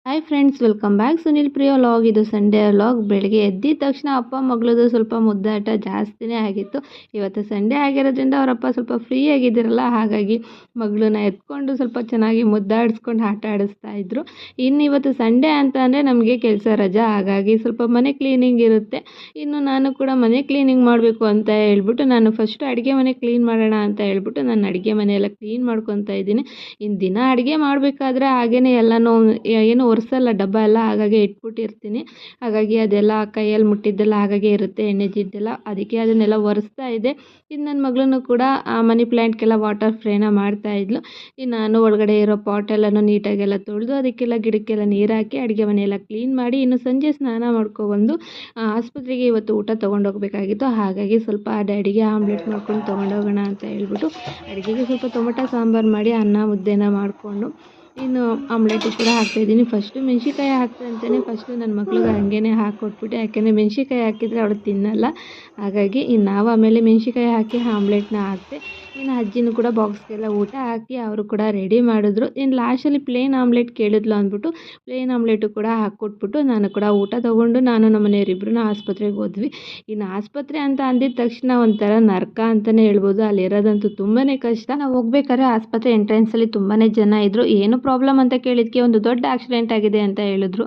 Hi friends, welcome back. Sunil Priya vlog. ಇದು Sunday vlog. ಬೆಳಗ್ಗೆ ಎದ್ದಿದ ತಕ್ಷಣ ಅಪ್ಪ ಮಗಳದು ಸ್ವಲ್ಪ ಮುದ್ದಾಟ ಜಾಸ್ತಿನೇ ಆಗಿತ್ತು. ಇವತ್ತು ಸಂಡೇ ಆಗಿರೋದ್ರಿಂದ ಅವರಪ್ಪ ಸ್ವಲ್ಪ ಫ್ರೀ ಆಗಿದ್ದಾರಲ್ಲ, ಹಾಗಾಗಿ ಮಗಳನ್ನ ಎತ್ಕೊಂಡು ಸ್ವಲ್ಪ ಚೆನ್ನಾಗಿ ಮುದ್ದಾಡಿಸ್ಕೊಂಡು ಆಟ ಆಡಿಸ್ತಾ ಇದ್ರು. ಇನ್ನು ಇವತ್ತು ಸಂಡೇ ಅಂತ ಅಂದರೆ ನಮಗೆ ಕೆಲಸ ರಜಾ, ಹಾಗಾಗಿ ಸ್ವಲ್ಪ ಮನೆ ಕ್ಲೀನಿಂಗ್ ಇರುತ್ತೆ. ಇನ್ನು ನಾನು ಕೂಡ ಮನೆ ಕ್ಲೀನಿಂಗ್ ಮಾಡಬೇಕು ಅಂತ ಹೇಳ್ಬಿಟ್ಟು ನಾನು ಫಸ್ಟ್ ಅಡುಗೆ ಮನೆ ಕ್ಲೀನ್ ಮಾಡೋಣ ಅಂತ ಹೇಳ್ಬಿಟ್ಟು ನಾನು ಅಡುಗೆ ಮನೆಯೆಲ್ಲ ಕ್ಲೀನ್ ಮಾಡ್ಕೊತಾ ಇದ್ದೀನಿ. ಇನ್ನು ದಿನ ಅಡುಗೆ ಮಾಡಬೇಕಾದ್ರೆ ಹಾಗೇ ಎಲ್ಲನೂ ಏನು ಒರೆಸಲ್ಲ ಡಬ್ಬ ಎಲ್ಲ, ಹಾಗಾಗಿ ಇಟ್ಬಿಟ್ಟಿರ್ತೀನಿ. ಹಾಗಾಗಿ ಅದೆಲ್ಲ ಕೈಯಲ್ಲಿ ಮುಟ್ಟಿದ್ದೆಲ್ಲ ಹಾಗಾಗಿ ಇರುತ್ತೆ, ಎಣ್ಣೆ ಜಿಡ್ಡೆಲ್ಲ. ಅದಕ್ಕೆ ಅದನ್ನೆಲ್ಲ ಒರೆಸ್ತಾ ಇದ್ದೆ. ಇನ್ನು ನನ್ನ ಮಗಳನ್ನು ಕೂಡ ಮನಿ ಪ್ಲ್ಯಾಂಟ್ಗೆಲ್ಲ ವಾಟರ್ ಸ್ಪ್ರೇನ ಮಾಡ್ತಾ ಇದ್ಲು. ಇನ್ನು ನಾನು ಒಳಗಡೆ ಇರೋ ಪಾಟೆಲ್ಲನೂ ನೀಟಾಗೆಲ್ಲ ತೊಳೆದು ಅದಕ್ಕೆಲ್ಲ ಗಿಡಕ್ಕೆಲ್ಲ ನೀರು ಹಾಕಿ ಅಡುಗೆ ಮನೆಯೆಲ್ಲ ಕ್ಲೀನ್ ಮಾಡಿ ಇನ್ನು ಸಂಜೆ ಸ್ನಾನ ಮಾಡ್ಕೊಬಂದು ಆಸ್ಪತ್ರೆಗೆ ಇವತ್ತು ಊಟ ತೊಗೊಂಡೋಗ್ಬೇಕಾಗಿತ್ತು. ಹಾಗಾಗಿ ಸ್ವಲ್ಪ ಡ್ಯಾಡಿಗೆ ಆಮ್ಲೆಟ್ ಮಾಡ್ಕೊಂಡು ತೊಗೊಂಡೋಗೋಣ ಅಂತ ಹೇಳ್ಬಿಟ್ಟು ಅಡುಗೆಗೆ ಸ್ವಲ್ಪ ಟೊಮೊಟೊ ಸಾಂಬಾರು ಮಾಡಿ ಅನ್ನ ಮುದ್ದೆನ ಮಾಡಿಕೊಂಡು ಇನ್ನು ಆಮ್ಲೆಟು ಕೂಡ ಹಾಕ್ತಾಯಿದ್ದೀನಿ. ಫಸ್ಟು ಮೆಣ್ಸಿನ್ಕಾಯಿ ಹಾಕ್ತೆ ಅಂತಲೇ ಫಸ್ಟು ನನ್ನ ಮಕ್ಳಿಗೆ ಹಾಗೇ ಹಾಕ್ಕೊಟ್ಬಿಟ್ಟೆ, ಯಾಕೆಂದರೆ ಮೆಣ್ಸಿನ್ಕಾಯಿ ಹಾಕಿದರೆ ಅವಳು ತಿನ್ನಲ್ಲ. ಹಾಗಾಗಿ ಇನ್ನು ನಾವು ಆಮೇಲೆ ಮೆಣ್ಸಿನ್ಕಾಯಿ ಹಾಕಿ ಆಮ್ಲೆಟ್ನ ಹಾಕ್ತೆ. ಇನ್ನು ಅಜ್ಜಿನೂ ಕೂಡ ಬಾಕ್ಸ್ಗೆಲ್ಲ ಊಟ ಹಾಕಿ ಅವರು ಕೂಡ ರೆಡಿ ಮಾಡಿದ್ರು. ಇನ್ನು ಲಾಸ್ಟಲ್ಲಿ ಪ್ಲೇನ್ ಆಮ್ಲೆಟ್ ಕೇಳಿದ್ಲು ಅಂದ್ಬಿಟ್ಟು ಪ್ಲೇನ್ ಆಮ್ಲೆಟು ಕೂಡ ಹಾಕ್ಕೊಟ್ಬಿಟ್ಟು ನಾನು ಕೂಡ ಊಟ ತೊಗೊಂಡು ನಾನು ನಮ್ಮ ಮನೆಯವರಿಬ್ಬರೂ ಆಸ್ಪತ್ರೆಗೆ ಹೋದ್ವಿ. ಇನ್ನು ಆಸ್ಪತ್ರೆ ಅಂತ ಅಂದಿದ ತಕ್ಷಣ ಒಂಥರ ನರಕ ಅಂತಲೇ ಹೇಳ್ಬೋದು. ಅಲ್ಲಿರೋದಂತೂ ತುಂಬಾ ಕಷ್ಟ. ನಾವು ಹೋಗ್ಬೇಕಾದ್ರೆ ಆಸ್ಪತ್ರೆ ಎಂಟ್ರೆನ್ಸಲ್ಲಿ ತುಂಬಾ ಜನ ಇದ್ದರು. ಏನು ಪ್ರಾಬ್ಲಮ್ ಅಂತ ಕೇಳಿದ್ದಕ್ಕೆ ಒಂದು ದೊಡ್ಡ ಆಕ್ಸಿಡೆಂಟ್ ಆಗಿದೆ ಅಂತ ಹೇಳಿದ್ರು.